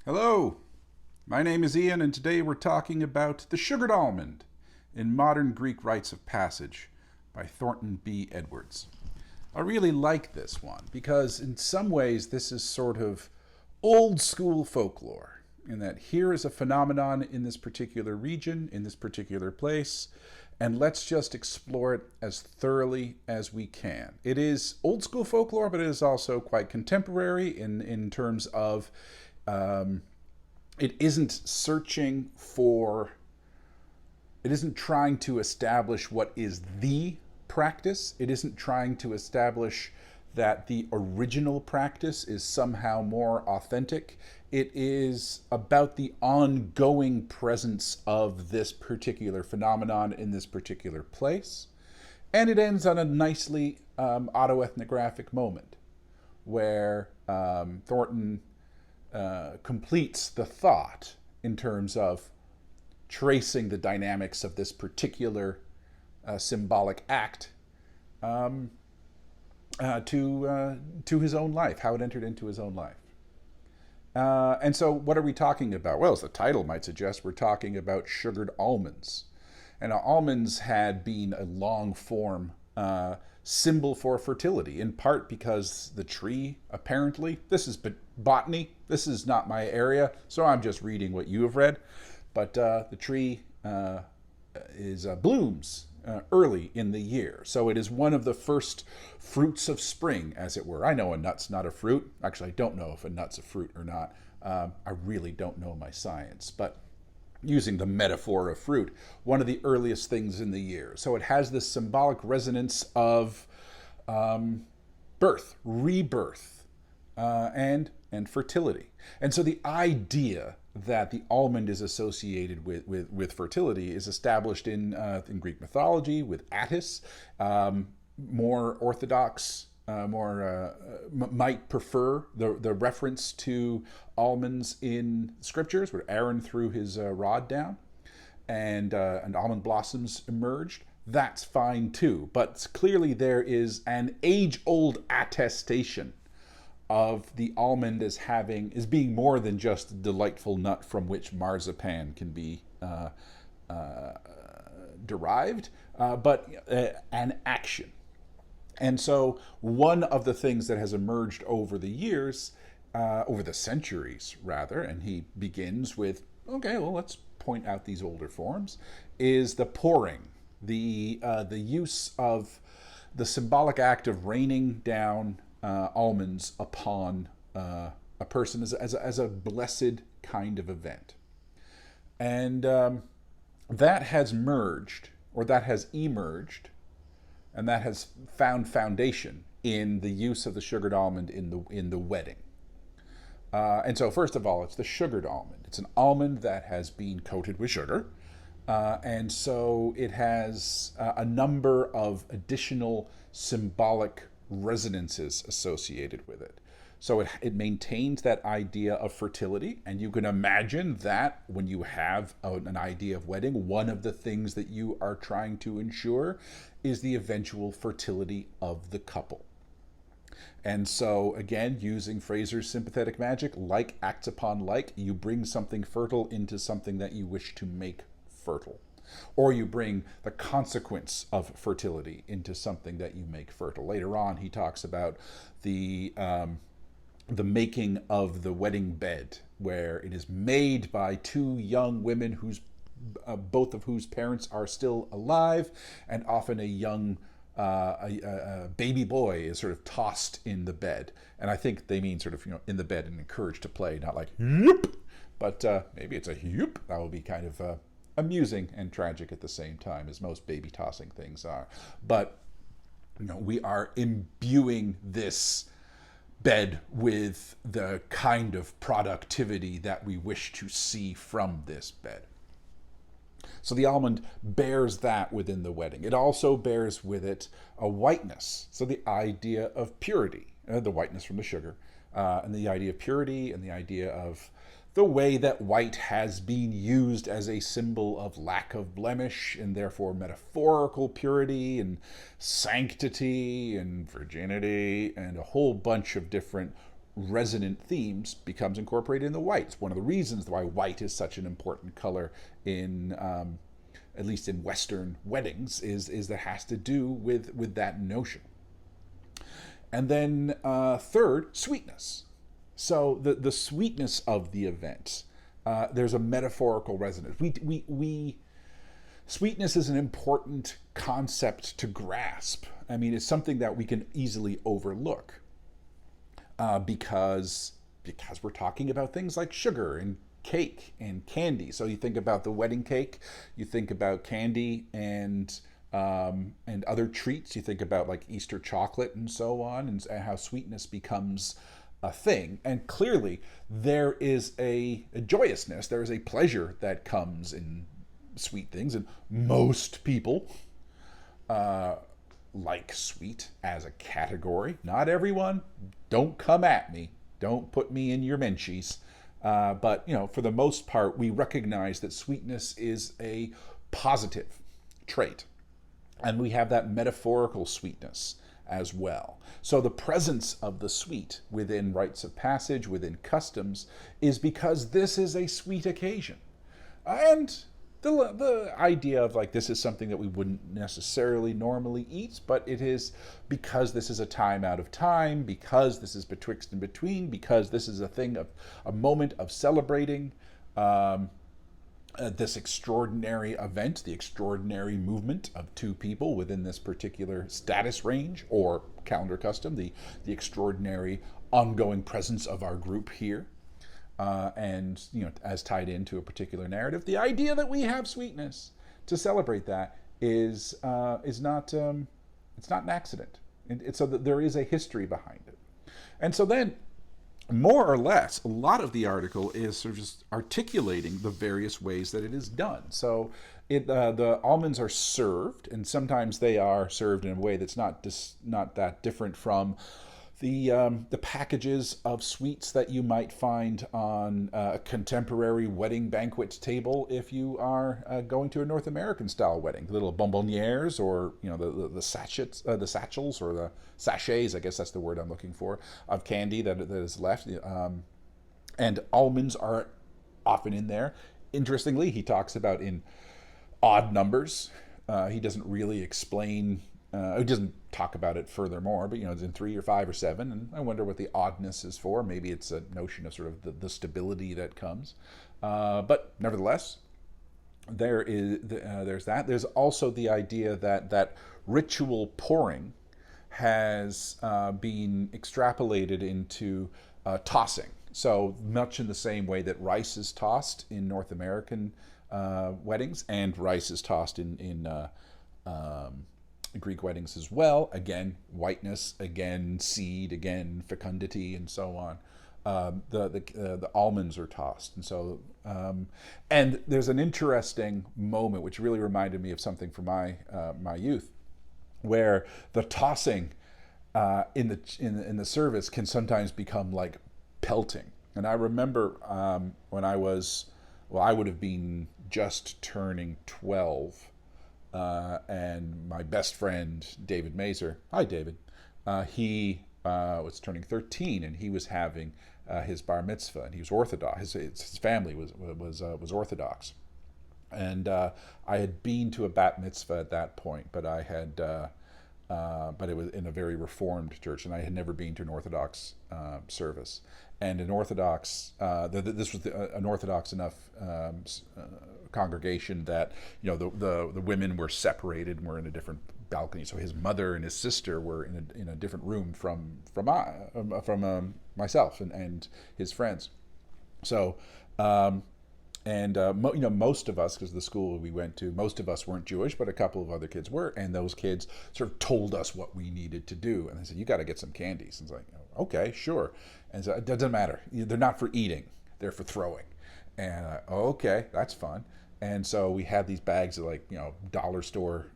Hello, my name is Ian, and today we're talking about The Sugared Almond in Modern Greek Rites of Passage by Thornton B. Edwards. I really like this one because, in some ways, this is sort of old school folklore, in that here is a phenomenon in this particular region, in this particular place, and let's just explore it as thoroughly as we can. It is old school folklore, but it is also quite contemporary in terms of it isn't searching for, it isn't trying to establish what is the practice. It isn't trying to establish that the original practice is somehow more authentic. It is about the ongoing presence of this particular phenomenon in this particular place. And it ends on a nicely autoethnographic moment where Thornton completes the thought in terms of tracing the dynamics of this particular symbolic act to his own life, how it entered into his own life. And so what are we talking about? Well, as the title might suggest, we're talking about sugared almonds. And almonds had been a long form symbol for fertility, in part because the tree, apparently, this is botany, this is not my area, so I'm just reading what you have read, but the tree blooms early in the year. So it is one of the first fruits of spring, as it were. I know a nut's not a fruit. Actually, I don't know if a nut's a fruit or not. I really don't know my science, but using the metaphor of fruit, one of the earliest things in the year. So it has this symbolic resonance of birth, rebirth, and fertility. And so the idea that the almond is associated with fertility is established in Greek mythology with Attis. More orthodox, might prefer the reference to almonds in scriptures, where Aaron threw his rod down and almond blossoms emerged. That's fine too, but clearly there is an age-old attestation of the almond as being more than just a delightful nut from which marzipan can be derived, but an action. And so one of the things that has emerged over the years, over the centuries rather, and he begins with, okay, well, let's point out these older forms, is the pouring, the use of the symbolic act of raining down almonds upon a person as a blessed kind of event. And that has merged, or that has emerged, and that has found foundation in the use of the sugared almond in the wedding. And so first of all, it's the sugared almond. It's an almond that has been coated with sugar. And so it has a number of additional symbolic resonances associated with it. So it maintains that idea of fertility, and you can imagine that when you have an idea of wedding, one of the things that you are trying to ensure is the eventual fertility of the couple. And so, again, using Fraser's sympathetic magic, like acts upon like, you bring something fertile into something that you wish to make fertile. Or you bring the consequence of fertility into something that you make fertile. Later on, he talks about the making of the wedding bed, where it is made by two young women whose both of whose parents are still alive, and often a young a baby boy is sort of tossed in the bed. And I think they mean sort of, in the bed and encouraged to play, not like yoop, but maybe it's a yoop. That will be kind of amusing and tragic at the same time, as most baby tossing things are. But we are imbuing this bed with the kind of productivity that we wish to see from this bed. So the almond bears that within the wedding. It also bears with it a whiteness. So the idea of purity, the whiteness from the sugar, and the idea of purity, and the idea of the way that white has been used as a symbol of lack of blemish, and therefore metaphorical purity and sanctity and virginity and a whole bunch of different resonant themes becomes incorporated in the white. It's one of the reasons why white is such an important color in, at least in Western weddings, is that has to do with that notion. And then third, sweetness. So the sweetness of the event. There's a metaphorical resonance. Sweetness is an important concept to grasp. I mean, it's something that we can easily overlook because we're talking about things like sugar and cake and candy. So you think about the wedding cake, you think about candy and other treats. You think about like Easter chocolate and so on, and how sweetness becomes a thing. And clearly, there is a joyousness, there is a pleasure that comes in sweet things, and most people like sweet as a category. Not everyone. Don't come at me. Don't put me in your menchies. But for the most part, we recognize that sweetness is a positive trait, and we have that metaphorical sweetness as well. So the presence of the sweet within rites of passage, within customs, is because this is a sweet occasion. And the idea of like this is something that we wouldn't necessarily normally eat, but it is because this is a time out of time, because this is betwixt and between, because this is a moment of celebrating this extraordinary event, the extraordinary movement of two people within this particular status range or calendar custom, the extraordinary ongoing presence of our group here. And as tied into a particular narrative, the idea that we have sweetness to celebrate that is not it's not an accident, and so that there is a history behind it. And so then, more or less, a lot of the article is sort of just articulating the various ways that it is done. So the almonds are served, and sometimes they are served in a way that's not that different from the packages of sweets that you might find on a contemporary wedding banquet table if you are going to a North American style wedding. The little bonbonnières, or the sachets, the satchels, or the sachets, I guess that's the word I'm looking for, of candy that is left. And almonds are often in there. Interestingly, he talks about in odd numbers. He doesn't really explain. He doesn't talk about it furthermore, but it's in 3 or 5 or 7, and I wonder what the oddness is for. Maybe it's a notion of sort of the stability that comes. But nevertheless, there's that. There's also the idea that ritual pouring has been extrapolated into tossing. So much in the same way that rice is tossed in North American weddings, and rice is tossed in Greek weddings as well. Again, whiteness, again, seed, again, fecundity, and so on. The almonds are tossed, and so and there's an interesting moment which really reminded me of something from my youth, where the tossing in the service can sometimes become like pelting. And I remember when I would have been just turning 12. And my best friend, David Mazer, hi David, he was turning 13, and he was having his bar mitzvah, and he was Orthodox. His family was Orthodox. And I had been to a bat mitzvah at that point, but but it was in a very Reformed church, and I had never been to an Orthodox service. And an Orthodox, this was an Orthodox enough congregation that the women were separated and were in a different balcony. So his mother and his sister were in a different room from myself and his friends. So most of us, because the school we went to, most of us weren't Jewish, but a couple of other kids were, and those kids sort of told us what we needed to do. And they said, "You got to get some candies." And it's like, "Okay, sure." And so it doesn't matter. They're not for eating; they're for throwing. And okay, that's fun. And so we had these bags of dollar store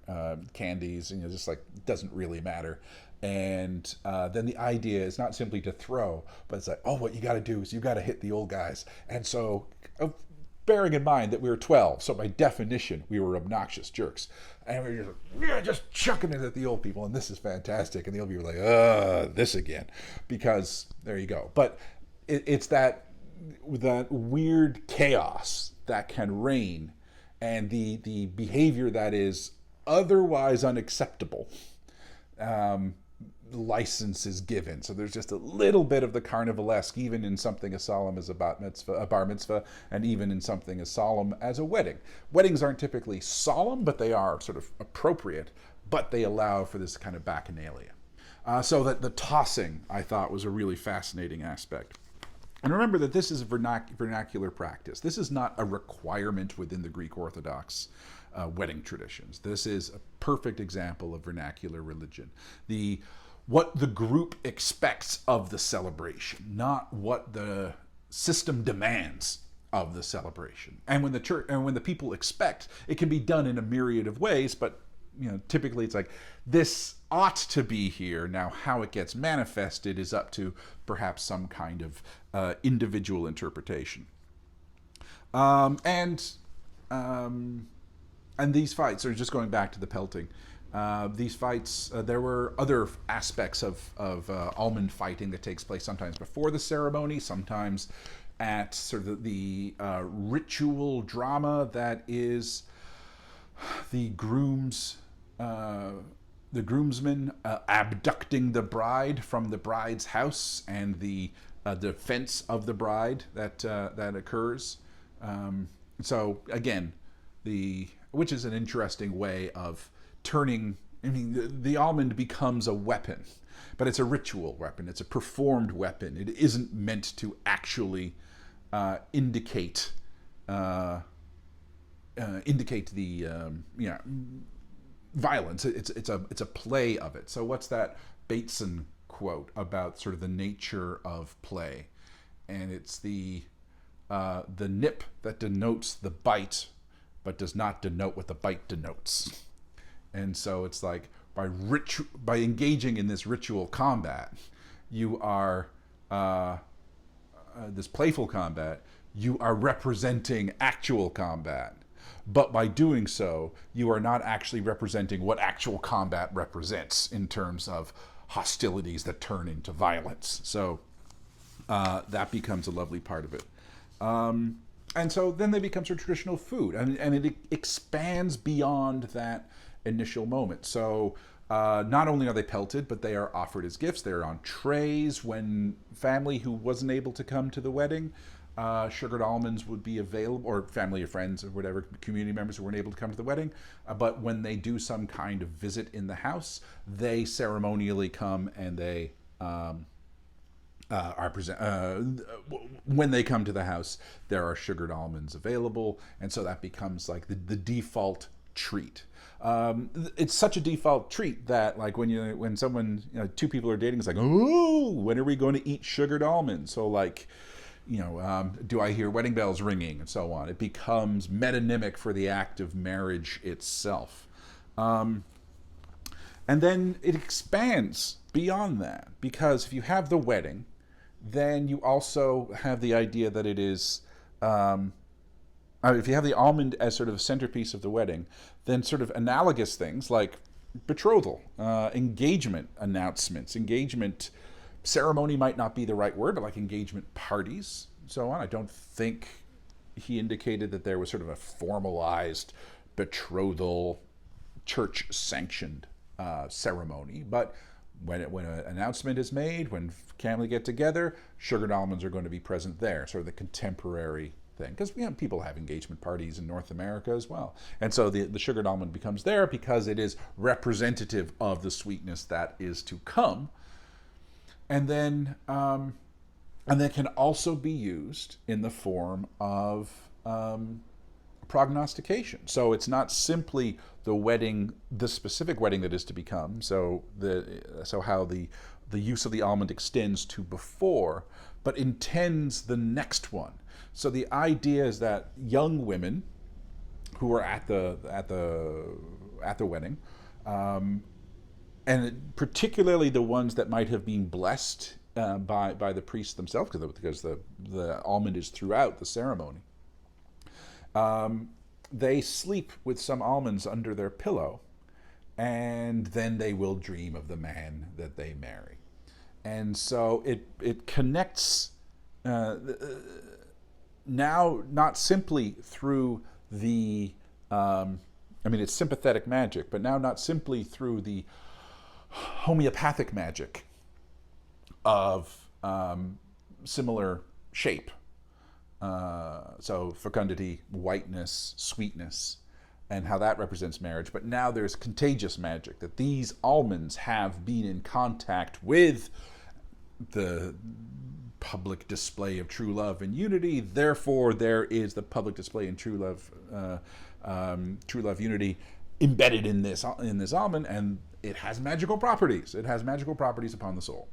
candies, and just like, it doesn't really matter. And then the idea is not simply to throw, but it's like, oh, what you got to do is you got to hit the old guys. And so bearing in mind that we were 12, so by definition, we were obnoxious jerks. And we were just chucking it at the old people, and this is fantastic. And the old people were like, this again. Because, there you go. But it's that weird chaos that can reign, and the behavior that is otherwise unacceptable. License is given. So there's just a little bit of the carnivalesque, even in something as solemn as a bar mitzvah, and even in something as solemn as a wedding. Weddings aren't typically solemn, but they are sort of appropriate, but they allow for this kind of bacchanalia. So that the tossing, I thought, was a really fascinating aspect. And remember that this is vernacular practice. This is not a requirement within the Greek Orthodox wedding traditions. This is a perfect example of vernacular religion. What the group expects of the celebration, not what the system demands of the celebration. And when the people expect, it can be done in a myriad of ways, but typically it's like, this ought to be here. Now, how it gets manifested is up to perhaps some kind of individual interpretation. And these fights are just going back to the pelting. These fights, there were other aspects of almond fighting that takes place sometimes before the ceremony, sometimes at sort of the ritual drama that is the groomsmen abducting the bride from the bride's house, and the defense of the bride that occurs. So again, which is an interesting way of turning. The almond becomes a weapon, but it's a ritual weapon. It's a performed weapon. It isn't meant to actually indicate the violence. It's a play of it. So what's that Bateson quote about sort of the nature of play? And it's the nip that denotes the bite, but does not denote what the bite denotes. And so it's like, by engaging in this ritual combat, you are this playful combat, you are representing actual combat. But by doing so, you are not actually representing what actual combat represents in terms of hostilities that turn into violence. So that becomes a lovely part of it. And so then they become sort of traditional food, and it expands beyond that initial moment. So not only are they pelted, but they are offered as gifts. They're on trays when family who wasn't able to come to the wedding, sugared almonds would be available, or family or friends or whatever, community members who weren't able to come to the wedding. But when they do some kind of visit in the house, they ceremonially come, and they when they come to the house, there are sugared almonds available, and so that becomes like the default treat. It's such a default treat that, like, when someone, two people are dating, it's like, oh, when are we going to eat sugared almonds? So like, do I hear wedding bells ringing, and so on. It becomes metonymic for the act of marriage itself. And then it expands beyond that, because if you have the wedding, then you also have the idea that it is, if you have the almond as sort of a centerpiece of the wedding, then sort of analogous things like betrothal, engagement announcements, engagement ceremony might not be the right word, but like engagement parties, and so on. I don't think he indicated that there was sort of a formalized betrothal, church-sanctioned ceremony, but when an announcement is made, when family get together, sugared almonds are going to be present there, sort of the contemporary thing. Because people have engagement parties in North America as well. And so the sugared almond becomes there because it is representative of the sweetness that is to come. And then that can also be used in the form of prognostication. So it's not simply the wedding, the specific wedding that is to become. So how the use of the almond extends to before, but intends the next one. So the idea is that young women who are at the wedding, and particularly the ones that might have been blessed by the priests themselves, because the almond is throughout the ceremony. They sleep with some almonds under their pillow, and then they will dream of the man that they marry. And so it connects now not simply through the I mean, it's sympathetic magic, but now not simply through the homeopathic magic of similar shape. So fecundity, whiteness, sweetness, and how that represents marriage. But now there's contagious magic, that these almonds have been in contact with the public display of true love and unity. Therefore, there is the public display in true love, unity embedded in this almond, and it has magical properties. It has magical properties upon the soul.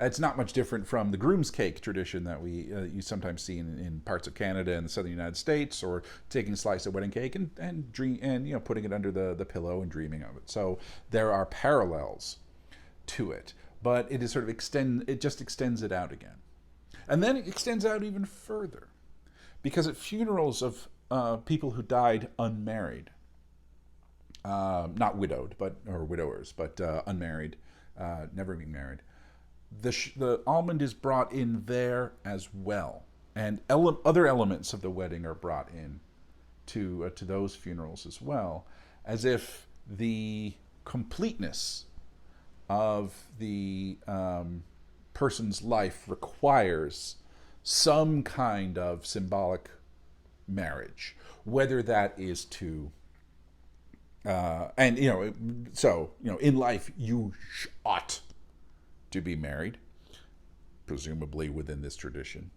It's not much different from the groom's cake tradition that you sometimes see in parts of Canada and the southern United States, or taking a slice of wedding cake and putting it under the pillow and dreaming of it. So there are parallels to it, but it is sort of it just extends it out again, and then it extends out even further, because at funerals of people who died unmarried, not widowed, or widowers, but unmarried, never being married. The almond is brought in there as well, and other elements of the wedding are brought in to those funerals as well, as if the completeness of the person's life requires some kind of symbolic marriage, whether that is to in life you ought to be married, presumably within this tradition,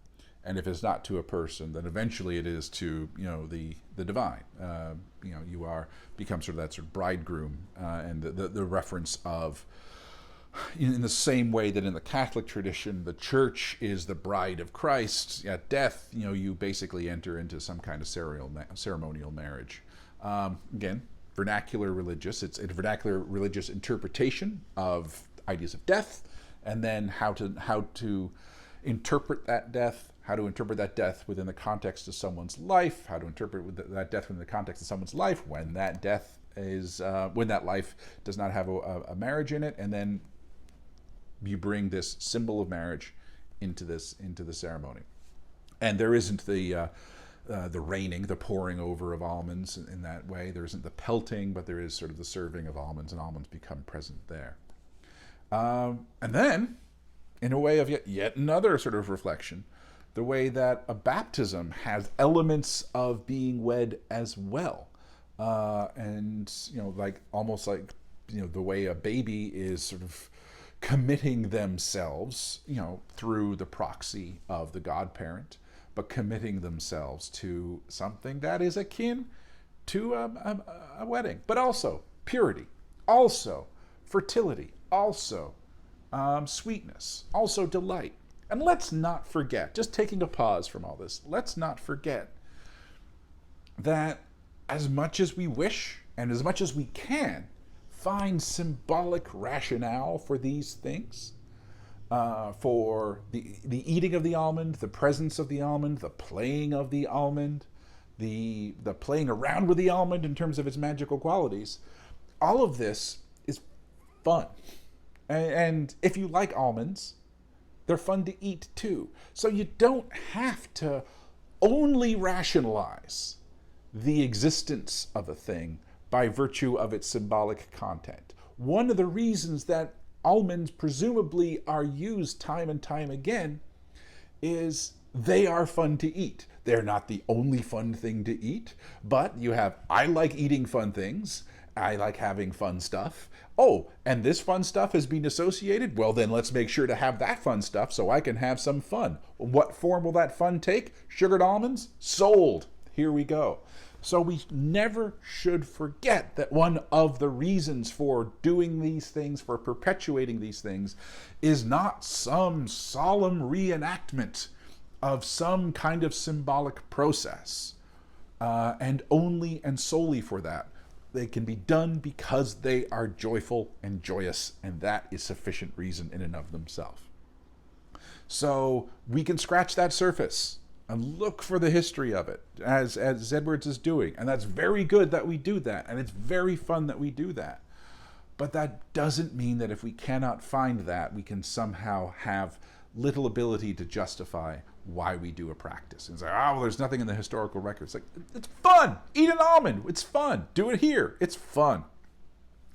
and if it's not to a person, then eventually it is to the divine. You become sort of that sort of bridegroom, and the reference of, in the same way that in the Catholic tradition the church is the bride of Christ. At death, you basically enter into some kind of ceremonial marriage. Again, vernacular religious. It's a vernacular religious interpretation of ideas of death, and then how to interpret that death, within the context of someone's life, how to interpret that death within the context of someone's life when that death is when that life does not have a marriage in it, and then you bring this symbol of marriage into the ceremony. And there isn't the raining, the pouring over of almonds in that way. There isn't the pelting, but there is sort of the serving of almonds, and almonds become present there. And then, in a way of yet another sort of reflection, the way that a baptism has elements of being wed as well. And, almost like, the way a baby is sort of committing themselves, through the proxy of the godparent, but committing themselves to something that is akin to a wedding, but also purity, also fertility, also sweetness, also delight. And let's not forget, just taking a pause from all this, let's not forget that as much as we wish and as much as we can find symbolic rationale for these things, for the eating of the almond, the presence of the almond, the playing of the almond, the playing around with the almond in terms of its magical qualities, all of this is fun. And if you like almonds, they're fun to eat too. So you don't have to only rationalize the existence of a thing by virtue of its symbolic content. One of the reasons that almonds presumably are used time and time again is they are fun to eat. They're not the only fun thing to eat, but I like eating fun things. I like having fun stuff. Oh, and this fun stuff has been associated? Well, then let's make sure to have that fun stuff so I can have some fun. What form will that fun take? Sugared almonds? Sold. Here we go. So we never should forget that one of the reasons for doing these things, for perpetuating these things, is not some solemn reenactment of some kind of symbolic process, and only and solely for that. They can be done because they are joyful and joyous, and that is sufficient reason in and of themselves. So we can scratch that surface and look for the history of it, as Edwards is doing. And that's very good that we do that, and it's very fun that we do that. But that doesn't mean that if we cannot find that, we can somehow have little ability to justify why we do a practice. And say, oh, well, there's nothing in the historical records. Like, it's fun. Eat an almond. It's fun. Do it here. It's fun.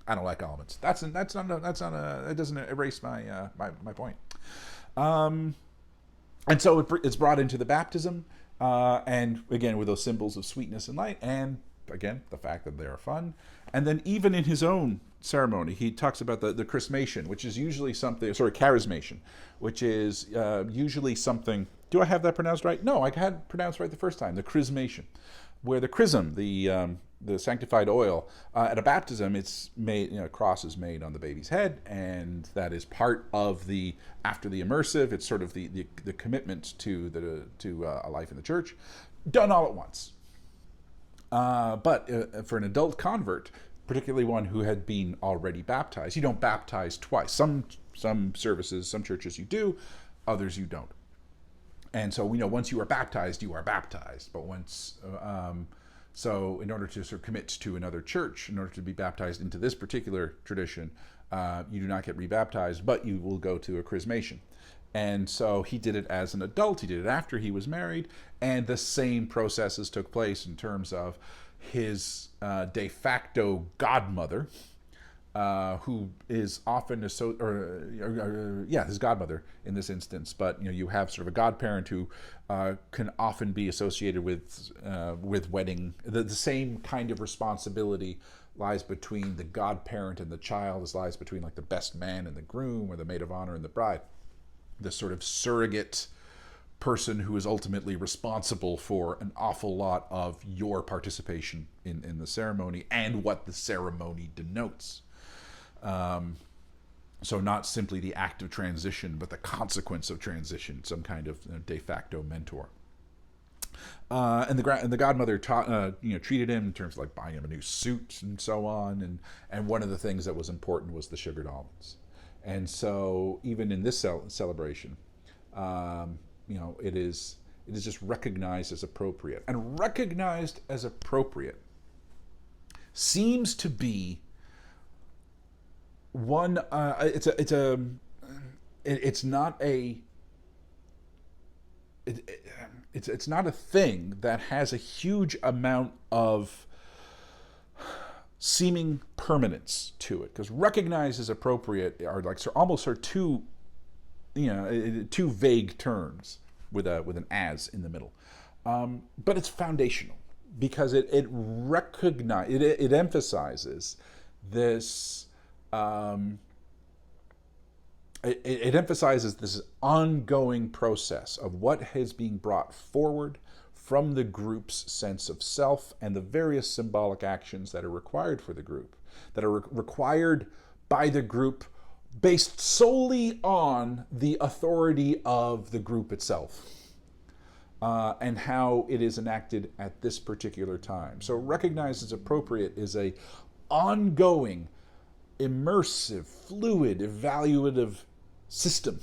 I don't like almonds. That doesn't erase my point. And so it's brought into the baptism, and again with those symbols of sweetness and light, and again the fact that they are fun. And then even in his own ceremony, he talks about the chrismation, which is usually something, charismation, which is usually something. Do I have that pronounced right? No, I had it pronounced right the first time. The chrismation, where the chrism, the sanctified oil, at a baptism, it's made, a cross is made on the baby's head, and that is part of after the immersive. It's sort of the commitment to a life in the church, done all at once. But for an adult convert, particularly one who had been already baptized, you don't baptize twice. Some services, some churches you do, others you don't. And so we know once you are baptized, you are baptized. But so in order to sort of commit to another church, in order to be baptized into this particular tradition, you do not get rebaptized, but you will go to a chrismation. And so he did it as an adult. He did it after he was married, and the same processes took place in terms of his de facto godmother, who is often his godmother in this instance. But you have sort of a godparent who can often be associated with wedding. The same kind of responsibility lies between the godparent and the child as lies between like the best man and the groom, or the maid of honor and the bride. This sort of surrogate person who is ultimately responsible for an awful lot of your participation in the ceremony and what the ceremony denotes. So not simply the act of transition, but the consequence of transition, some kind of de facto mentor. And the godmother treated him in terms of like buying him a new suit and so on. And one of the things that was important was the sugared almonds. And so even in this celebration, it is just recognized as appropriate. And recognized as appropriate seems to be one. It's not a thing that has a huge amount of seeming permanence to it, because recognized as appropriate are like almost two vague terms with an as in the middle, but it's foundational because it emphasizes this. It emphasizes this ongoing process of what is being brought forward from the group's sense of self and the various symbolic actions that are required for the group, that are required by the group based solely on the authority of the group itself, and how it is enacted at this particular time. So recognized as appropriate is a ongoing, immersive, fluid, evaluative system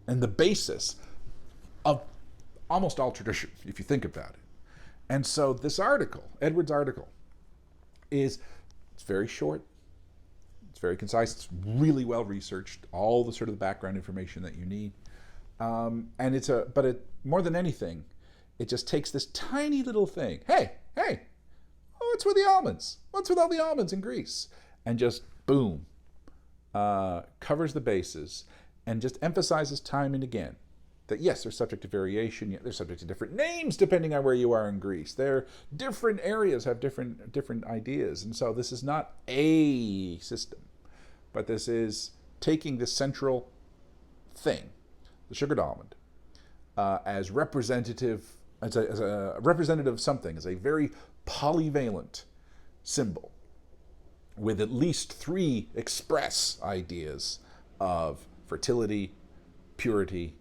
and the basis of almost all tradition, if you think about it. And so this article, Edward's article, it's very short, it's very concise, it's really well researched, all the sort of the background information that you need. And more than anything, it just takes this tiny little thing. Hey, what's with the almonds? What's with all the almonds in Greece? And just boom, covers the bases and just emphasizes time and again that yes, they're subject to variation, yet they're subject to different names depending on where you are in Greece. Their different areas have different ideas. And so this is not a system, but this is taking the central thing, the sugared almond, as representative, as a representative of something, as a very polyvalent symbol with at least 3 express ideas of fertility, purity,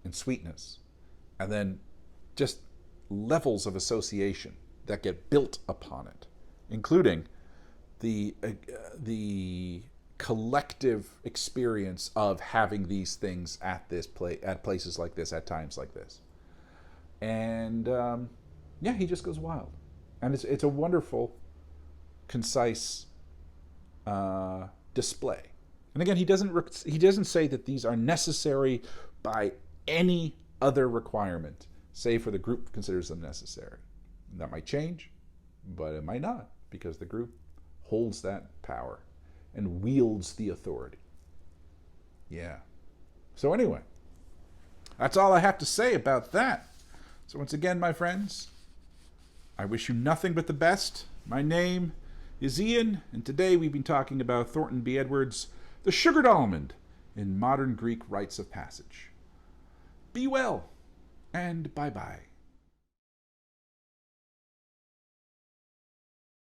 and sweetness, and then just levels of association that get built upon it, including the collective experience of having these things at places like this, at times like this. And yeah, he just goes wild. And it's a wonderful, concise display. And again, he doesn't say that these are necessary by any other requirement, save for the group considers them necessary. And that might change, but it might not, because the group holds that power and wields the authority. Yeah. So anyway, that's all I have to say about that. So once again, my friends, I wish you nothing but the best. My name is Ian, and today we've been talking about Thornton B. Edwards' The Sugared Almond in Modern Greek Rites of Passage. Be well, and bye-bye.